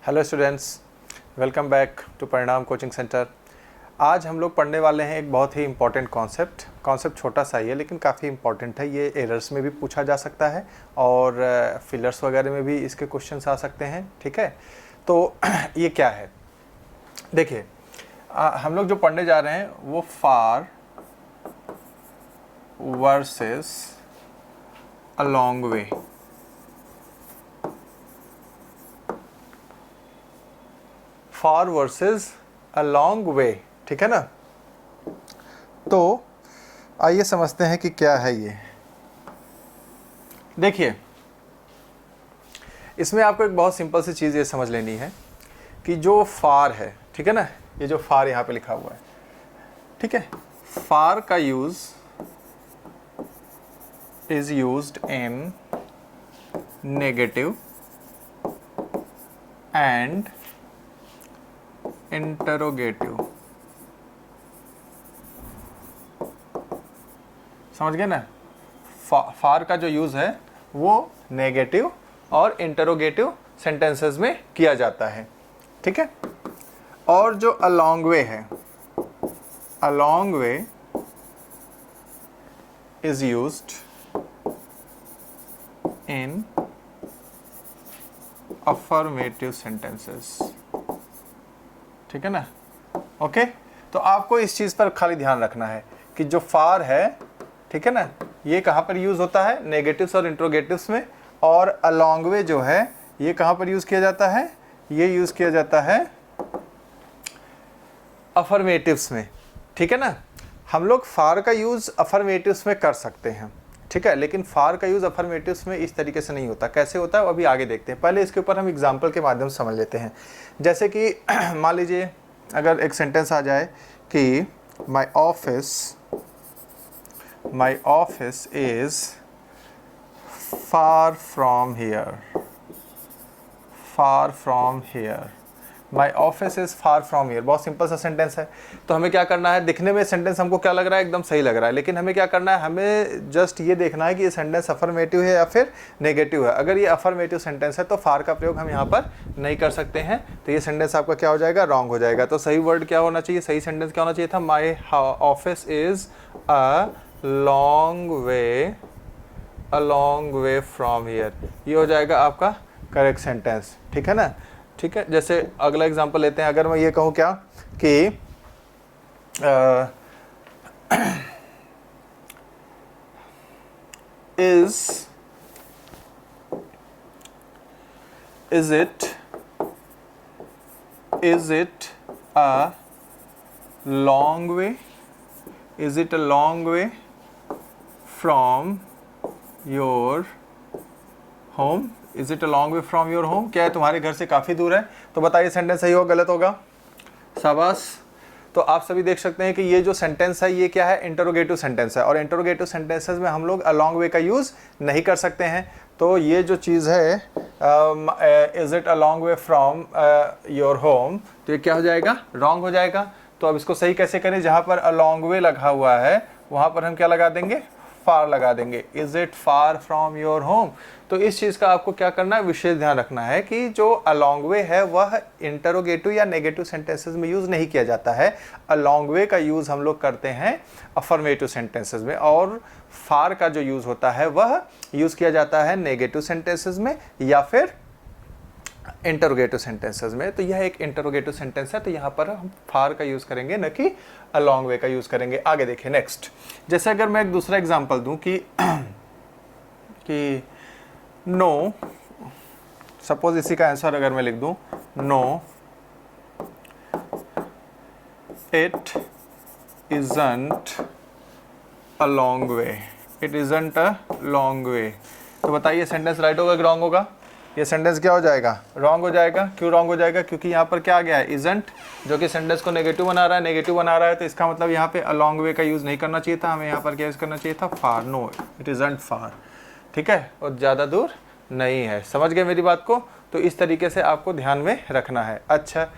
Hello students, welcome back to Parinam coaching centre. आज हम लोग पढ़ने वाले हैं एक बहुत ही इम्पॉर्टेंट कॉन्सेप्ट छोटा सा ही है लेकिन काफ़ी इम्पॉर्टेंट है। ये एरर्स में भी पूछा जा सकता है और फिलर्स वगैरह में भी इसके क्वेश्चंस आ सकते हैं। ठीक है, तो ये क्या है देखिए, हम लोग जो पढ़ने जा रहे हैं वो far versus a long way. Far versus a long way, ठीक है ना। तो आइए समझते हैं कि क्या है ये। देखिए, इसमें आपको एक बहुत सिंपल सी चीज़ ये समझ लेनी है कि जो फार है, ठीक है ना, ये जो फार यहाँ पे लिखा हुआ है, ठीक है, फार का use is used in negative and interrogative. समझ गए ना। फार का जो यूज है वो नेगेटिव और इंटरोगेटिव सेंटेंसेस में किया जाता है, ठीक है। और जो अलोंग वे है, along way is used in affirmative sentences, ठीक है ना। ओके, तो आपको इस चीज पर खाली ध्यान रखना है कि जो फार है, ठीक है ना, ये कहां पर यूज होता है, नेगेटिव्स और इंट्रोगेटिव्स में। और अलोंग वे जो है ये कहां पर यूज किया जाता है, ये यूज किया जाता है अफर्मेटिव्स में, ठीक है ना। हम लोग फार का यूज अफर्मेटिव्स में कर सकते हैं, ठीक है, लेकिन फार का यूज अफर्मेटिव्स में इस तरीके से नहीं होता। कैसे होता है वो अभी आगे देखते हैं। पहले इसके ऊपर हम एग्जाम्पल के माध्यम से समझ लेते हैं। जैसे कि मान लीजिए अगर एक सेंटेंस आ जाए कि my office is far from here, far from here, my office is far from here. बहुत सिंपल सा सेंटेंस है। तो हमें क्या करना है, दिखने में सेंटेंस हमको क्या लग रहा है, एकदम सही लग रहा है, लेकिन हमें क्या करना है, हमें जस्ट ये देखना है कि ये सेंटेंस अफर्मेटिव है या फिर नेगेटिव है। अगर ये अफर्मेटिव सेंटेंस है तो फार का प्रयोग हम यहाँ पर नहीं कर सकते हैं, तो ये सेंटेंस आपका क्या हो जाएगा, रॉन्ग हो जाएगा। तो सही वर्ड क्या होना चाहिए, सही सेंटेंस क्या होना चाहिए था, my office is a long way from here. ये हो जाएगा आपका करेक्ट सेंटेंस, ठीक है ना। ठीक है, जैसे अगला एग्जांपल लेते हैं। अगर मैं ये कहूँ क्या कि is it a long way, is it a long way from your home, is it a long way from your home. क्या है, तुम्हारे घर से काफ़ी दूर है। तो बताइए सेंटेंस सही होगा गलत होगा, शाबाश। तो आप सभी देख सकते हैं कि ये जो सेंटेंस है ये क्या है, इंटरोगेटिव सेंटेंस है, और इंटरोगेटिव सेंटेंसेस में हम लोग अलोंग वे का यूज़ नहीं कर सकते हैं। तो ये जो चीज़ है is it a long way from your home, तो ये क्या हो जाएगा, रॉन्ग हो जाएगा। तो अब इसको सही कैसे करें, जहाँ पर अलोंग वे लगा हुआ है वहाँ पर हम क्या लगा देंगे, फार लगा देंगे। Is it far from your home. तो इस चीज़ का आपको क्या करना है, विशेष ध्यान रखना है कि जो अलोंग वे है वह इंटरोगेटिव या नेगेटिव सेंटेंसेस में यूज़ नहीं किया जाता है। अलोंग वे का यूज़ हम लोग करते हैं अफर्मेटिव सेंटेंसेस में, और फार का जो यूज़ होता है वह यूज़ किया जाता है नेगेटिव सेंटेंसेस में या फिर इंटरोगेटिव सेंटेंसेस में। तो यह एक इंटरोगेटिव सेंटेंस है, तो यहाँ पर हम फार का यूज़ करेंगे न कि अलोंग वे का यूज़ करेंगे। आगे देखिए नेक्स्ट। जैसे अगर मैं एक दूसरा एग्जांपल दूं कि नो, सपोज इसी का आंसर अगर मैं लिख दूं, no it isn't a long way, it isn't a long way. तो बताइए सेंटेंस राइट होगा कि रॉन्ग होगा। ये सेंटेंस क्या हो जाएगा, रॉन्ग हो जाएगा। क्यों रॉन्ग हो जाएगा, क्योंकि यहाँ पर क्या आ गया है, इजंट, जो कि सेंटेंस को नेगेटिव बना रहा है, नेगेटिव बना रहा है। तो इसका मतलब यहाँ पे अलोंग वे का यूज़ नहीं करना चाहिए था, हमें यहाँ पर क्या यूज़ करना चाहिए था, फार। नो इट इजंट फार, ठीक है, और ज़्यादा दूर नहीं है। समझ गए मेरी बात को। तो इस तरीके से आपको ध्यान में रखना है। अच्छा,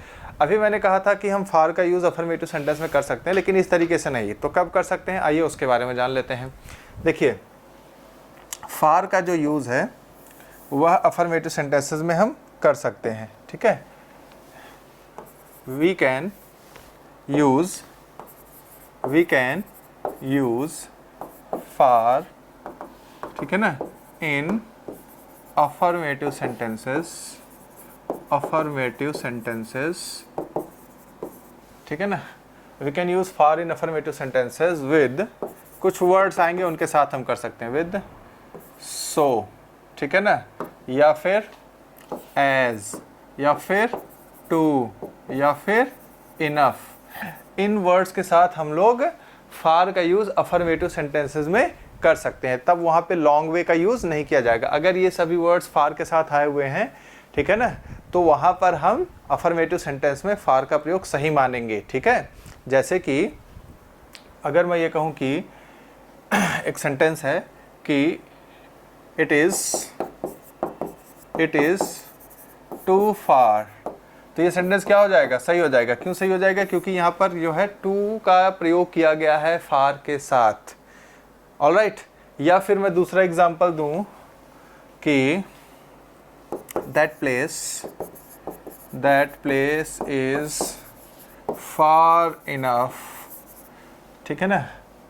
अभी मैंने कहा था कि हम फार का यूज़ अफर्मेटिव सेंटेंस में कर सकते हैं, लेकिन इस तरीके से नहीं। तो कब कर सकते हैं, आइए उसके बारे में जान लेते हैं। देखिए, फार का जो यूज़ है वह अफर्मेटिव सेंटेंसेस में हम कर सकते हैं, ठीक है। वी कैन यूज फॉर, ठीक है ना, इन affirmative sentences, ठीक है ना, we can use far in affirmative sentences with, कुछ वर्ड्स आएंगे उनके साथ हम कर सकते हैं with so, ठीक है ना, या फिर as, या फिर to, या फिर enough। इन वर्ड्स के साथ हम लोग फॉर का यूज affirmative sentences में कर सकते हैं, तब वहाँ पे लॉन्ग वे का यूज़ नहीं किया जाएगा। अगर ये सभी वर्ड्स फार के साथ आए हुए हैं, ठीक है ना, तो वहाँ पर हम अफर्मेटिव सेंटेंस में फार का प्रयोग सही मानेंगे, ठीक है। जैसे कि अगर मैं ये कहूँ कि एक सेंटेंस है कि इट इज़ टू फार, तो ये सेंटेंस क्या हो जाएगा, सही हो जाएगा। क्यों सही हो जाएगा, क्योंकि यहाँ पर जो है टू का प्रयोग किया गया है फार के साथ। ऑलराइट, या फिर मैं दूसरा एग्जांपल दूं कि that place is far enough, ठीक है ना,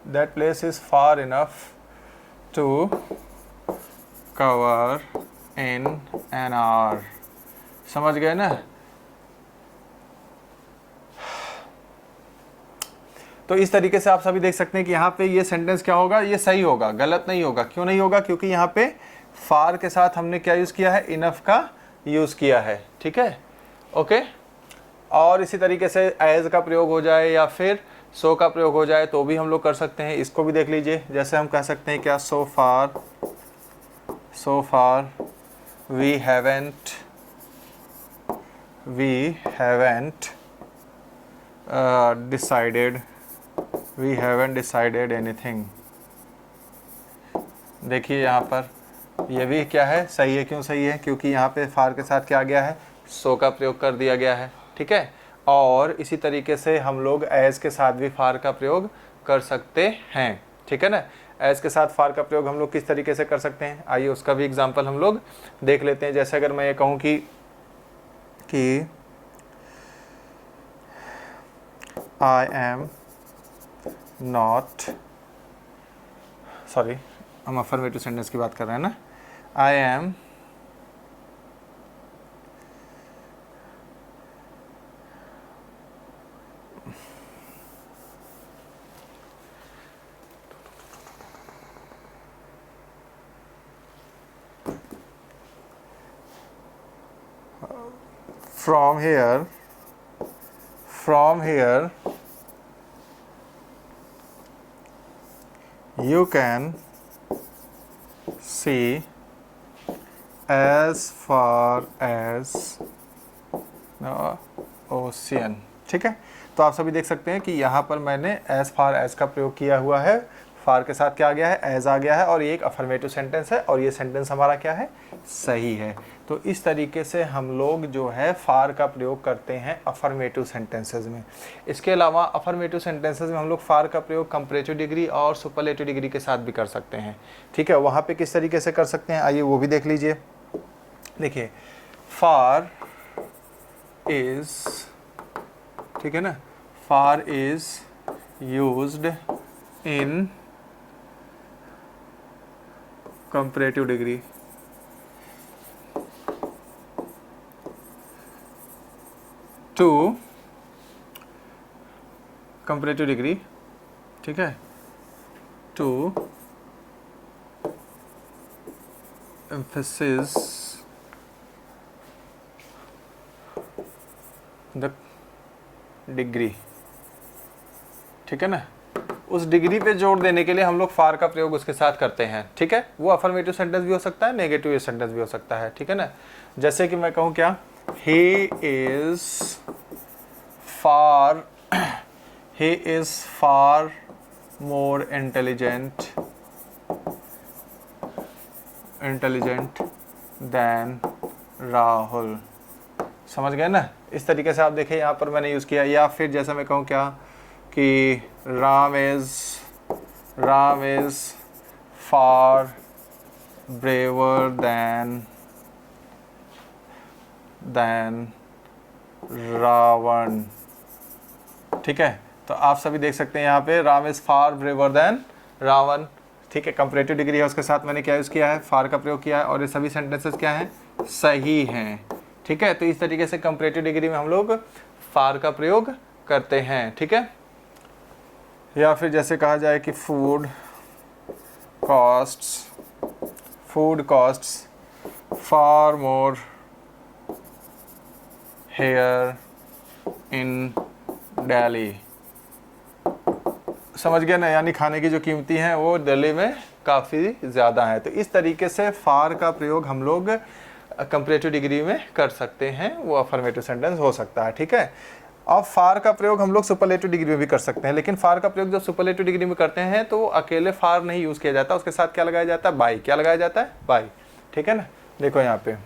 that place is far enough to cover in an hour. समझ गए ना। तो इस तरीके से आप सभी देख सकते हैं कि यहाँ पे ये सेंटेंस क्या होगा, ये सही होगा, गलत नहीं होगा। क्यों नहीं होगा, क्योंकि यहाँ पे फार के साथ हमने क्या यूज़ किया है, इनफ का यूज़ किया है, ठीक है, ओके। और इसी तरीके से एज का प्रयोग हो जाए या फिर सो का प्रयोग हो जाए तो भी हम लोग कर सकते हैं। इसको भी देख लीजिए, जैसे हम कह सकते हैं क्या, so far we haven't decided anything. देखिए यहाँ पर ये भी क्या है, सही है। क्यों सही है, क्योंकि यहाँ पे फार के साथ क्या आ गया है, सो का प्रयोग कर दिया गया है, ठीक है। और इसी तरीके से हम लोग एज के साथ भी फार का प्रयोग कर सकते हैं, ठीक है ना। एज के साथ फार का प्रयोग हम लोग किस तरीके से कर सकते हैं, आइए उसका भी एग्जाम्पल हम लोग देख लेते हैं। जैसे अगर मैं ये कहूँ कि आई एम नॉट, सॉरी हम अफर्मेटिव सेंटेंस की बात कर रहे हैं ना, I am from here you can see as far as the ocean, ठीक है। तो आप सभी देख सकते हैं कि यहाँ पर मैंने as far as का प्रयोग किया हुआ है, फार के साथ क्या आ गया है, एज आ गया है, और ये एक अफर्मेटिव सेंटेंस है और ये सेंटेंस हमारा क्या है, सही है। तो इस तरीके से हम लोग जो है फार का प्रयोग करते हैं अफर्मेटिव सेंटेंसेस में। इसके अलावा अफर्मेटिव सेंटेंसेस में हम लोग फार का प्रयोग कंपैरेटिव डिग्री और सुपरलेटिव डिग्री के साथ भी कर सकते हैं, ठीक है। वहाँ पे किस तरीके से कर सकते हैं, आइए वो भी देख लीजिए। देखिए, फार इज, ठीक है ना, far is used in comparative degree, to comparative degree, ठीक है, टू एम्फेसिस द डिग्री, ठीक है ना। उस डिग्री पे जोर देने के लिए हम लोग फार का प्रयोग उसके साथ करते हैं, ठीक है। वो अफर्मेटिव सेंटेंस भी हो सकता है, नेगेटिव सेंटेंस भी हो सकता है, ठीक है ना। जैसे कि मैं कहूँ क्या, he is far more intelligent then Rahul. समझ गए ना। इस तरीके से आप देखें यहाँ पर मैंने यूज़ किया। या फिर जैसा मैं कहूँ क्या कि Ram is far braver than Ravan. ठीक है, तो आप सभी देख सकते हैं यहाँ पे Ram is far braver than Ravan. ठीक है, कंपैरेटिव डिग्री है, उसके साथ मैंने क्या यूज़ किया है, फार का प्रयोग किया है, और ये सभी सेंटेंसेस क्या हैं, सही हैं। ठीक है, तो इस तरीके से कंपैरेटिव डिग्री में हम लोग फार का प्रयोग करते हैं। ठीक है, या फिर जैसे कहा जाए कि food costs far more here in Delhi. समझ गए ना, यानी खाने की जो कीमती हैं वो दिल्ली में काफ़ी ज़्यादा है। तो इस तरीके से फार का प्रयोग हम लोग कंपैरेटिव डिग्री में कर सकते हैं, वो अफर्मेटिव सेंटेंस हो सकता है। ठीक है, और फार का प्रयोग हम लोग सुपरलेटिव डिग्री में भी कर सकते हैं, लेकिन फार का प्रयोग जब सुपरलेटिव डिग्री में करते हैं तो अकेले फार नहीं यूज़ किया जाता, उसके साथ क्या लगाया जाता है, बाई। क्या लगाया जाता है, बाई। ठीक है ना, देखो यहाँ पे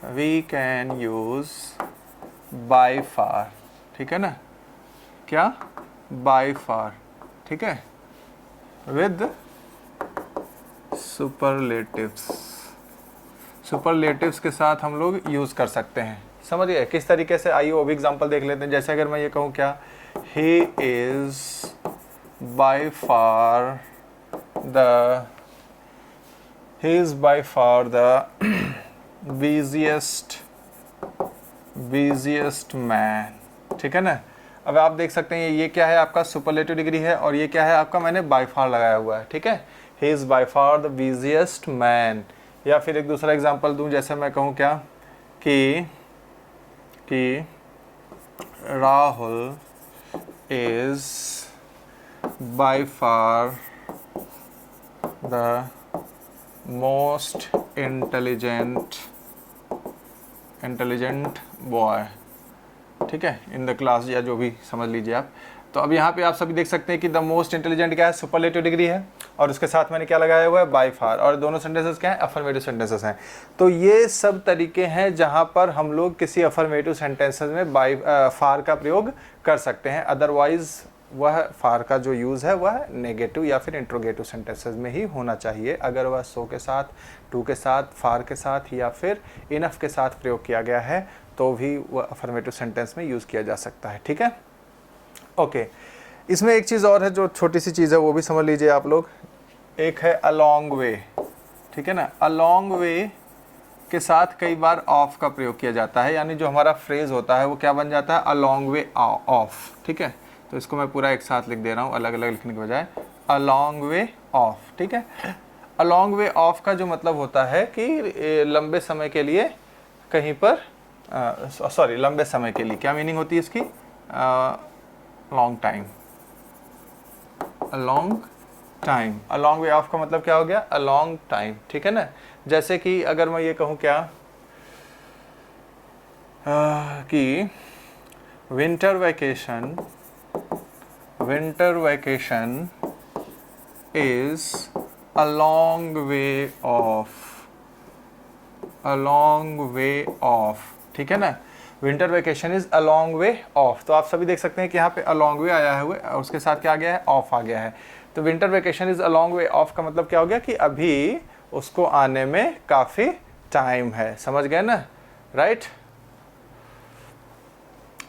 we can use by far. ठीक है ना, क्या, बाई फार। ठीक है, विद सुपरलेटिव्स के साथ हम लोग यूज़ कर सकते हैं। समझ गए किस तरीके से, आइए वो भी एग्जांपल देख लेते हैं। जैसे अगर मैं ये कहूँ क्या, he is by far the busiest man. ठीक है ना, अब आप देख सकते हैं ये क्या है, आपका सुपरलेटिव डिग्री है, और ये क्या है आपका, मैंने बाय फार लगाया हुआ है। ठीक है, he is by far the busiest man. या फिर एक दूसरा एग्जांपल दूं, जैसे मैं कहूँ क्या कि Rahul is by far the most intelligent boy. ठीक है, इन द क्लास, या जो भी समझ लीजिए आप। तो अब यहाँ पे आप सभी देख सकते हैं कि द मोस्ट इंटेलिजेंट क्या है, सुपरलेटिव डिग्री है, और उसके साथ मैंने क्या लगाया हुआ है, बाय फार, और दोनों सेंटेंसेस क्या है, अफर्मेटिव सेंटेंसेस हैं। तो ये सब तरीके हैं जहाँ पर हम लोग किसी अफर्मेटिव सेंटेंसेस में बाय फार का प्रयोग कर सकते हैं। अदरवाइज वह फार का जो यूज़ है वह नेगेटिव या फिर इंट्रोगेटिव सेंटेंसेस में ही होना चाहिए। अगर वह सो के साथ, टू के साथ, फार के साथ या फिर इनफ के साथ प्रयोग किया गया है तो भी वह अफर्मेटिव सेंटेंस में यूज़ किया जा सकता है। ठीक है, ओके। इसमें एक चीज़ और है, जो छोटी सी चीज़ है वो भी समझ लीजिए आप लोग। एक है अलॉन्ग वे। ठीक है ना, अलॉन्ग वे के साथ कई बार ऑफ का प्रयोग किया जाता है, यानी जो हमारा फ्रेज होता है वो क्या बन जाता है, अलॉन्ग वे ऑफ। ठीक है, तो इसको मैं पूरा एक साथ लिख दे रहा हूँ, अलग अलग लिखने के बजाय, अलॉन्ग वे ऑफ। ठीक है, अलॉन्ग वे ऑफ का जो मतलब होता है कि लंबे समय के लिए कहीं पर, लंबे समय के लिए, क्या मीनिंग होती है इसकी, long time, along way of का मतलब क्या हो गया, अ लॉन्ग टाइम। ठीक है ना, जैसे कि अगर मैं ये कहूँ क्या कि winter vacation is a long way of. ठीक है ना, winter vacation is a long way of. तो आप सभी देख सकते हैं कि यहाँ पे अ लॉन्ग वे आया हुआ है और उसके साथ क्या आ गया है, ऑफ आ गया है। तो winter vacation is a long way of का मतलब क्या हो गया कि अभी उसको आने में काफ़ी टाइम है। समझ गए ना, राइट।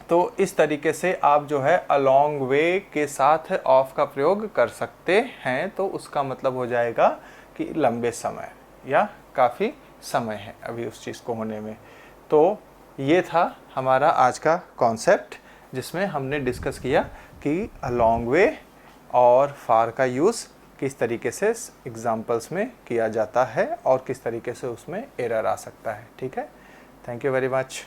तो इस तरीके से आप जो है अलॉन्ग वे के साथ ऑफ का प्रयोग कर सकते हैं, तो उसका मतलब हो जाएगा कि लंबे समय या काफ़ी समय है अभी उस चीज़ को होने में। तो ये था हमारा आज का कॉन्सेप्ट, जिसमें हमने डिस्कस किया कि अलॉन्ग वे और फार का यूज़ किस तरीके से एग्जाम्पल्स में किया जाता है और किस तरीके से उसमें एरर आ सकता है। ठीक है, थैंक यू वेरी मच।